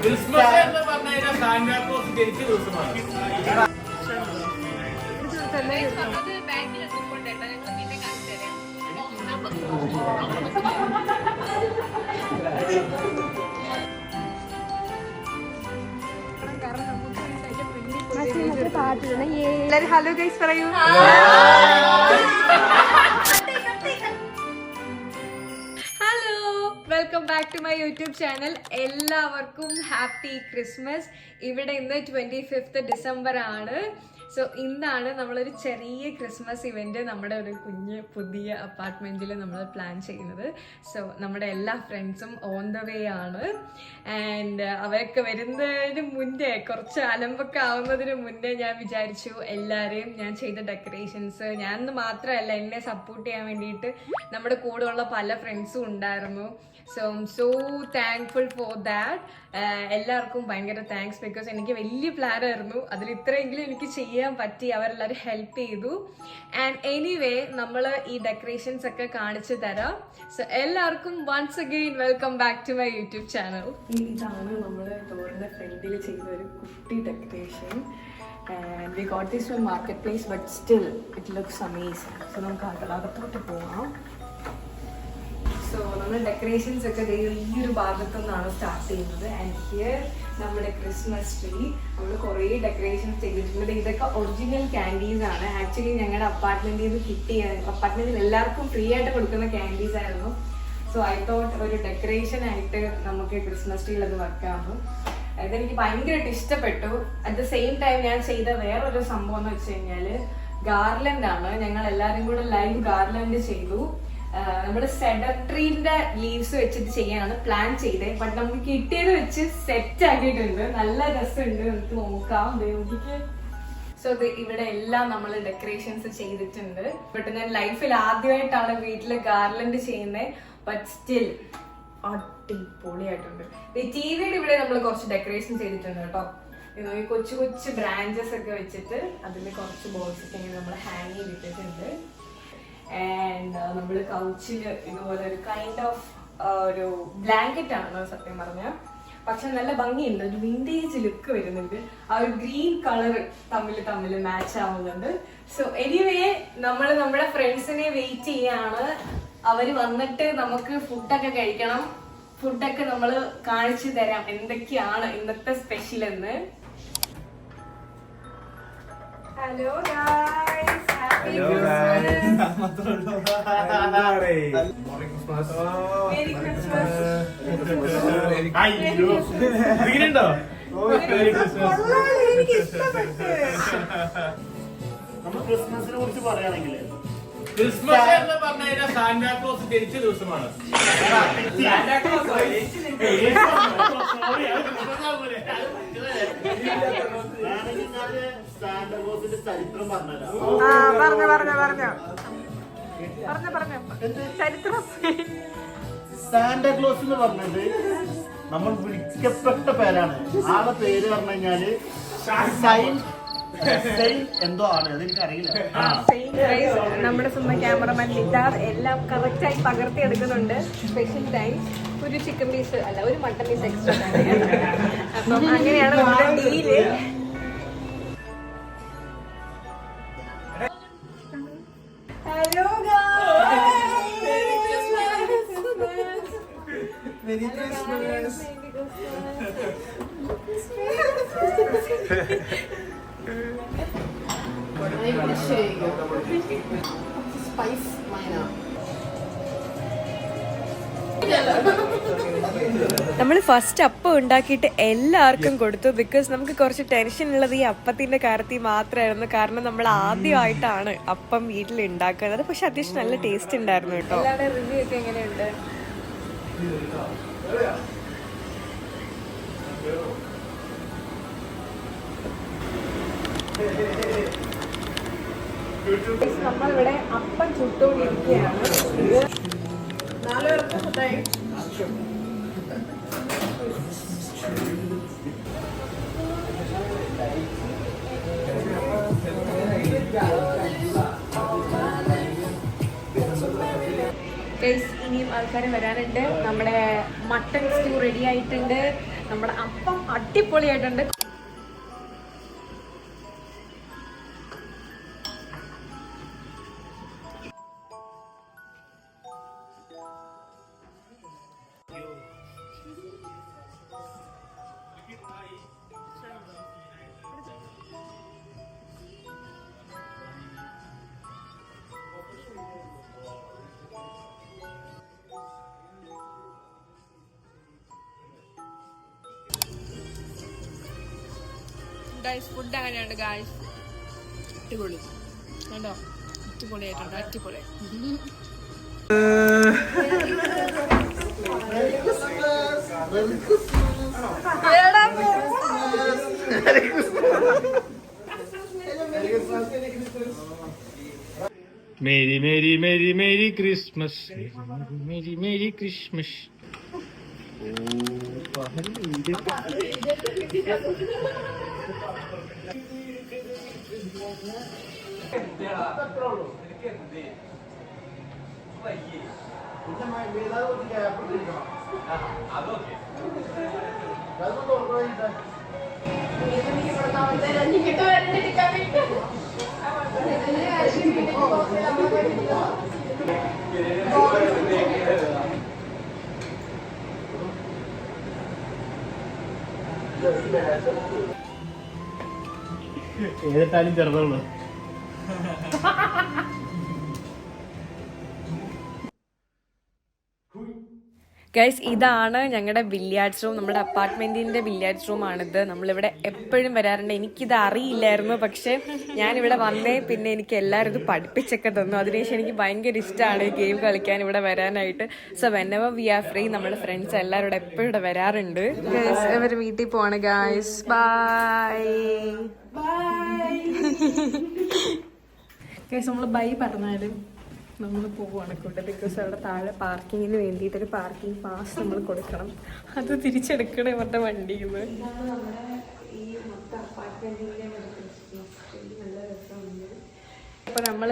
Christmas എന്ന് പറഞ്ഞ Santa Claus ജനിച്ച ദിവസമാണ്. എല്ലാരും ഹലോ ഗൈസ് പറയൂ. Hello, welcome back to my YouTube channel. എല്ലാവർക്കും ഹാപ്പി ക്രിസ്മസ്. ഇവിടെ ഇന്ന് 25th ഡിസംബർ ആണ്. സോ ഇന്നാണ് നമ്മളൊരു ചെറിയ ക്രിസ്മസ് ഇവന്റ് നമ്മുടെ ഒരു കുഞ്ഞ് പുതിയ അപ്പാർട്ട്മെന്റിൽ നമ്മൾ പ്ലാൻ ചെയ്യുന്നത്. സോ നമ്മുടെ എല്ലാ ഫ്രണ്ട്സും ഓൺ ദ വേ ആണ്. ആൻഡ് അവരൊക്കെ വരുന്നതിന് മുന്നേ, കുറച്ച് അലമ്പൊക്കെ ആവുന്നതിന് മുന്നേ ഞാൻ വിചാരിച്ചു എല്ലാവരെയും ഞാൻ ചെയ്ത ഡെക്കറേഷൻസ്, ഞാൻ മാത്രമല്ല എന്നെ സപ്പോർട്ട് ചെയ്യാൻ വേണ്ടിയിട്ട് നമ്മുടെ കൂടെയുള്ള പല ഫ്രണ്ട്സും ഉണ്ടായിരുന്നു. So I am so thankful for that. എല്ലാവർക്കും ഭയങ്കര താങ്ക്സ്. ബിക്കോസ് എനിക്ക് വലിയ പ്ലാനായിരുന്നു, അതിൽ ഇത്രയെങ്കിലും എനിക്ക് ചെയ്യാൻ പറ്റി. അവരെല്ലാവരും ഹെൽപ്പ് ചെയ്തു. ആൻഡ് എനിവേ നമ്മൾ ഈ ഡെക്കറേഷൻസ് ഒക്കെ കാണിച്ചു തരാം. സോ എല്ലാവർക്കും once again welcome back to my YouTube channel. ഇതാണ് നമ്മൾ ഡോറിന്റെ ഫ്രണ്ടിൽ ചെയ്ത ഒരു കുട്ടി decoration. And we got this from market place, but still it looks amazing. So നമുക്ക് അകത്തോട്ട് പോകാം. സോ നമ്മൾ ഡെക്കറേഷൻസ് ഒക്കെ ഈ ഒരു ഭാഗത്തു നിന്നാണ് സ്റ്റാർട്ട് ചെയ്യുന്നത്. ആൻഡ് ഹിയർ നമ്മുടെ ക്രിസ്മസ് ട്രീ. നമ്മൾ കുറേ ഡെക്കറേഷൻസ് ചെയ്തിട്ടുണ്ട്. ഇതൊക്കെ ഒറിജിനൽ ക്യാൻഡീസ് ആണ്. ആക്ച്വലി ഞങ്ങളുടെ അപ്പാർട്ട്മെന്റിൽ നിന്ന് കിട്ടിയ, അപ്പാർട്ട്മെന്റിൽ എല്ലാവർക്കും ഫ്രീ ആയിട്ട് കൊടുക്കുന്ന ക്യാൻഡീസ് ആയിരുന്നു. സോ ഐ തോട്ട് ഒരു ഡെക്കറേഷൻ ആയിട്ട് നമുക്ക് ക്രിസ്മസ് ട്രീയിൽ അത് വെക്കാമെന്ന്. ഇതെനിക്ക് ഭയങ്കരമായിട്ട് ഇഷ്ടപ്പെട്ടു. അറ്റ് ദ സെയിം ടൈം ഞാൻ ചെയ്ത വേറൊരു സംഭവം എന്ന് വെച്ച് കഴിഞ്ഞാൽ ഗാർലൻഡ് ആണ്. ഞങ്ങൾ എല്ലാവരും കൂടെ ലൈവ് ഗാർലൻഡ് ചെയ്തു. നമ്മുടെ സെഡർ ട്രീന്റെ ലീവ്സ് വെച്ചിട്ട് ചെയ്യാനാണ് പ്ലാൻ ചെയ്തത്. ബട്ട് നമുക്ക് കിട്ടിയത് വെച്ച് സെറ്റ് ആക്കിയിട്ടുണ്ട്. നല്ല രസമുണ്ട്, നമുക്ക് നോക്കാം. സോ ഇവിടെ എല്ലാം നമ്മൾ ഡെക്കറേഷൻസ് ചെയ്തിട്ടുണ്ട്. ബട്ട് ഞാൻ ലൈഫിൽ ആദ്യമായിട്ടാണ് വീട്ടിൽ ഗാർലൻഡ് ചെയ്യുന്നത്. ബട്ട് സ്റ്റിൽ അടിപൊളിയായിട്ടുണ്ട്. ടിവിയുടെ ഇവിടെ നമ്മൾ കുറച്ച് ഡെക്കറേഷൻ ചെയ്തിട്ടുണ്ട് കേട്ടോ. ഈ കൊച്ചു കൊച്ചു ബ്രാഞ്ചസ് ഒക്കെ വെച്ചിട്ട് അതിൽ കുറച്ച് ബോൾസ് ഒക്കെ ഇങ്ങനെ നമ്മൾ ഹാങ് ചെയ്തിട്ടുണ്ട്. ആൻഡ് നമ്മൾ കൗച്ചില് ഇതുപോലെ ഒരു കൈൻഡ് ഓഫ് ഒരു ബ്ലാങ്കറ്റ് ആണ് സത്യം പറഞ്ഞാൽ. പക്ഷെ നല്ല ഭംഗിയുണ്ട്, ഒരു വിന്റേജ് ലുക്ക് വരുന്നുണ്ട്. ആ ഒരു ഗ്രീൻ കളർ തമ്മിൽ മാച്ച് ആവുന്നുണ്ട്. സോ എനിവേ നമ്മൾ നമ്മുടെ ഫ്രണ്ട്സിനെ വെയിറ്റ് ചെയ്യാണ്. അവര് വന്നിട്ട് നമുക്ക് ഫുഡൊക്കെ കഴിക്കണം. ഫുഡൊക്കെ നമ്മൾ കാണിച്ചു തരാം എന്തൊക്കെയാണ് ഇന്നത്തെ സ്പെഷ്യൽ എന്ന്. Hello guys, happy Christmas. Merry Christmas. എനിക്ക് ഇഷ്ടപ്പെട്ടു. നമ്മൾ ക്രിസ്മസിനെ കുറിച്ച് പറയുകയാണെങ്കിൽ ക്രിസ്മസ് എന്ന് പറഞ്ഞ സാന്റാക്ലോസ് ജനിച്ച ദിവസമാണ്. സാന്റാക്ലോസിന്റെ ചരിത്രം പറഞ്ഞുതരാം. ചരിത്രം. സാന്റാക്ലോസ് എന്ന് പറഞ്ഞത് നമ്മൾ വിളിക്കപ്പെട്ട പേരാണ്. ആളെ പേര് പറഞ്ഞു കഴിഞ്ഞാല് എന്തോ ആണ്, അതെനിക്ക് അറിയില്ല. നമ്മുടെ സ്വന്തം ക്യാമറമാൻ നിതാർ എല്ലാം കറക്റ്റ് ആയി പകർത്തി എടുക്കുന്നുണ്ട്. സ്പെഷ്യൽ ടൈം ഒരു ചിക്കൻ പീസ് അല്ല, ഒരു മട്ടൺ പീസ് എക്സ്ട്രാ. അപ്പം അങ്ങനെയാണ് നമ്മുടെ deal. Hello Merry Christmas. Spice mine. നമ്മൾ ഫസ്റ്റ് അപ്പം ഉണ്ടാക്കിയിട്ട് എല്ലാവർക്കും കൊടുത്തു. ബിക്കോസ് നമുക്ക് കുറച്ച് ടെൻഷൻ ഉള്ളത് ഈ അപ്പത്തിന്റെ കാര്യത്തിൽ മാത്രമായിരുന്നു. കാരണം നമ്മൾ ആദ്യമായിട്ടാണ് അപ്പം വീട്ടിൽ ഉണ്ടാക്കുന്നത്. പക്ഷെ അത്യാവശ്യം നല്ല ടേസ്റ്റ് ഉണ്ടായിരുന്നു കേട്ടോ. എല്ലാവരുടെ റിവ്യൂ ഒക്കെ എങ്ങനെയുണ്ട്? നമ്മളിവിടെ അപ്പം ചുട്ടുകൊണ്ടിരിക്കുകയാണ്. 4 പേർക്ക് ഫുഡായി. ആൾക്കാർ വരാനുണ്ട്. നമ്മുടെ മട്ടൺ സ്റ്റൂ റെഡി ആയിട്ടുണ്ട്. നമ്മുടെ അപ്പം അടിപൊളിയായിട്ടുണ്ട്. ഗൈസ് ഫുഡ് അങ്ങനെയുണ്ട് ഗൈസ്. അടിപൊളി കണ്ടോ, അടിപൊളിയായിട്ടുണ്ട്. അടിപൊളി. Merry merry merry merry Christmas, merry merry Christmas. ഏതിട്ടാലും ചെറുതുള്ളൂ. ഗൈസ് ഇതാണ് ഞങ്ങളുടെ ബില്യാർഡ്സ് റൂം. നമ്മുടെ അപ്പാർട്ട്മെന്റിന്റെ ബില്യാർഡ്സ് റൂം ആണിത്. നമ്മളിവിടെ എപ്പോഴും വരാറുണ്ട്. എനിക്കിത് അറിയില്ലായിരുന്നു, പക്ഷെ ഞാനിവിടെ വന്നേ പിന്നെ എനിക്ക് എല്ലാവരും ഇത് പഠിപ്പിച്ചൊക്കെ തന്നു. അതിനുശേഷം എനിക്ക് ഭയങ്കര ഇഷ്ടമാണ് ഈ ഗെയിം കളിക്കാൻ, ഇവിടെ വരാനായിട്ട്. So whenever we are free നമ്മുടെ ഫ്രണ്ട്സ് എല്ലാവരും ഇവിടെ എപ്പോഴും ഇവിടെ വരാറുണ്ട്. ഗൈസ് ഇവർ വീട്ടിൽ പോവാണ് ഗൈസ്. Bye guys. നമ്മൾ ബൈ പറഞ്ഞാലും നമ്മൾ പോവുകയാണ് കൊണ്ട്. ബിക്കോസ് അവിടെ താഴെ പാർക്കിങ്ങിന് വേണ്ടിയിട്ടൊരു പാർക്കിംഗ് പാസ് നമ്മൾ കൊടുക്കണം. അത് തിരിച്ചെടുക്കണം ഇവരുടെ വണ്ടിയിൽ നിന്ന്. അപ്പോൾ നമ്മൾ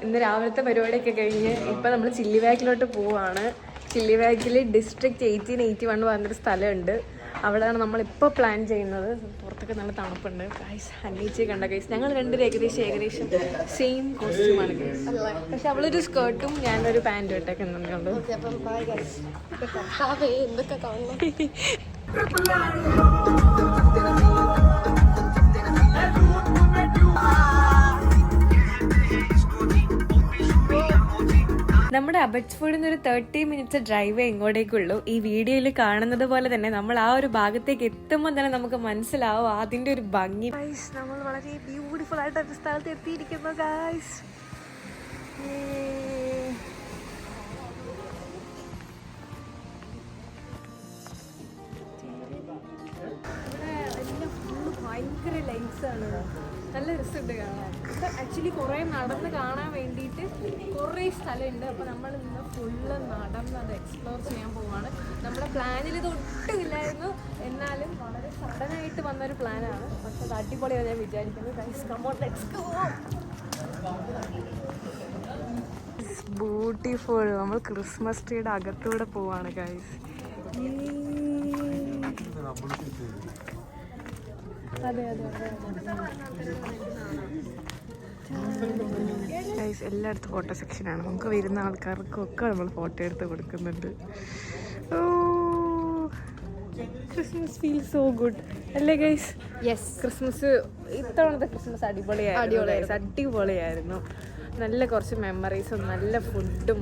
ഇന്ന് രാവിലത്തെ പരിപാടിയൊക്കെ കഴിഞ്ഞ് ഇപ്പം നമ്മൾ ചില്ലി ബാഗിലോട്ട് പോവുകയാണ്. ചില്ലി ബാഗിൽ ഡിസ്ട്രിക്ട് 1881 പറഞ്ഞൊരു സ്ഥലമുണ്ട്. അവിടെയാണ് നമ്മളിപ്പോൾ പ്ലാൻ ചെയ്യുന്നത്. പുറത്തൊക്കെ നല്ല തണുപ്പുണ്ട് ഗൈസ്. അന്നീച്ചി കണ്ട ഗൈസ്. ഞങ്ങൾ രണ്ടുപേരും ഏകദേശം സെയിം കോസ്റ്റ്യൂമാണ് ഗൈസ്. പക്ഷെ അവളൊരു സ്കേർട്ടും ഞാനൊരു പാൻറ്റും ഇട്ടൊക്കെ എന്നുള്ളൂ. എന്തൊക്കെ കാണണം. നമ്മുടെ അബട്ട്സ്ഫോർഡിൽ നിന്ന് ഒരു 30 മിനിറ്റ്സ് ഡ്രൈവേ ഇങ്ങോട്ടേക്കുള്ളൂ. ഈ വീഡിയോയിൽ കാണുന്നത് പോലെ തന്നെ നമ്മൾ ആ ഒരു ഭാഗത്തേക്ക് എത്തുമ്പോൾ തന്നെ നമുക്ക് മനസ്സിലാവും അതിന്റെ ഒരു ഭംഗി. നമ്മൾ വളരെ ബ്യൂട്ടിഫുൾ ആയിട്ട് ഒരു സ്ഥലത്ത് എത്തിയിരിക്കുന്നു ഗൈസ്. ഭയങ്കര ലൈറ്റ്സ് ആണ്. നല്ല രസമുണ്ട് കാണാൻ. ആക്ച്വലി കുറേ നടന്ന് കാണാൻ വേണ്ടിയിട്ട് കുറേ സ്ഥലമുണ്ട്. അപ്പോൾ നമ്മൾ ഇന്ന് ഫുള്ള് നടന്ന് അത് എക്സ്പ്ലോർ ചെയ്യാൻ പോവാണ്. നമ്മുടെ പ്ലാനിൽ ഇത് ഒട്ടുമില്ലായിരുന്നു, എന്നാലും വളരെ സഡനായിട്ട് വന്നൊരു പ്ലാനാണ്. പക്ഷെ അത് അടിപൊളിയാണ് ഞാൻ വിചാരിക്കുന്നത്. Guys come on let's go. Beautiful. നമ്മൾ ക്രിസ്മസ് ട്രീയുടെ അകത്തൂടെ പോവാണ് ഗൈസ്. അതെ അതെ ഗൈസ്. എല്ലായിടത്തും ഫോട്ടോ സെക്ഷനാണ്. നമുക്ക് വരുന്ന ആൾക്കാർക്കൊക്കെ നമ്മൾ ഫോട്ടോ എടുത്ത് കൊടുക്കുന്നുണ്ട്. ക്രിസ്മസ് ഫീൽ സോ ഗുഡ് അല്ലേ ഗൈസ്? യെസ്. ക്രിസ്മസ് ഇത്തവണത്തെ ക്രിസ്മസ് അടിപൊളിയായിരുന്നു. നല്ല കുറച്ച് മെമ്മറീസും നല്ല ഫുഡും.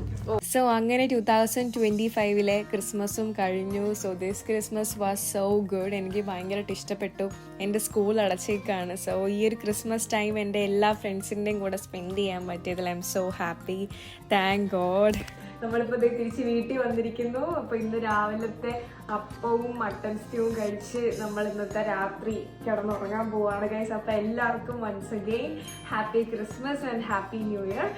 സോ അങ്ങനെ 2025 ക്രിസ്മസും കഴിഞ്ഞു. So this Christmas was so good. എനിക്ക് ഭയങ്കരമായിട്ട് ഇഷ്ടപ്പെട്ടു. എൻ്റെ സ്കൂൾ അടച്ചേക്കാണ്. സോ ഈ ഒരു ക്രിസ്മസ് ടൈം എൻ്റെ എല്ലാ ഫ്രണ്ട്സിൻ്റെയും കൂടെ സ്പെൻഡ് ചെയ്യാൻ പറ്റിയതിൽ I am so happy. Thank God. നമ്മളിപ്പോൾ തിരിച്ച് വീട്ടിൽ വന്നിരിക്കുന്നു. അപ്പോൾ ഇന്ന് രാവിലത്തെ അപ്പവും മട്ടൺ സ്റ്റൂവും കഴിച്ച് നമ്മൾ ഇന്നത്തെ രാത്രി കിടന്നുറങ്ങാൻ പോവാണ് ഗൈസ്. അപ്പോൾ എല്ലാവർക്കും once again happy Christmas and happy new year.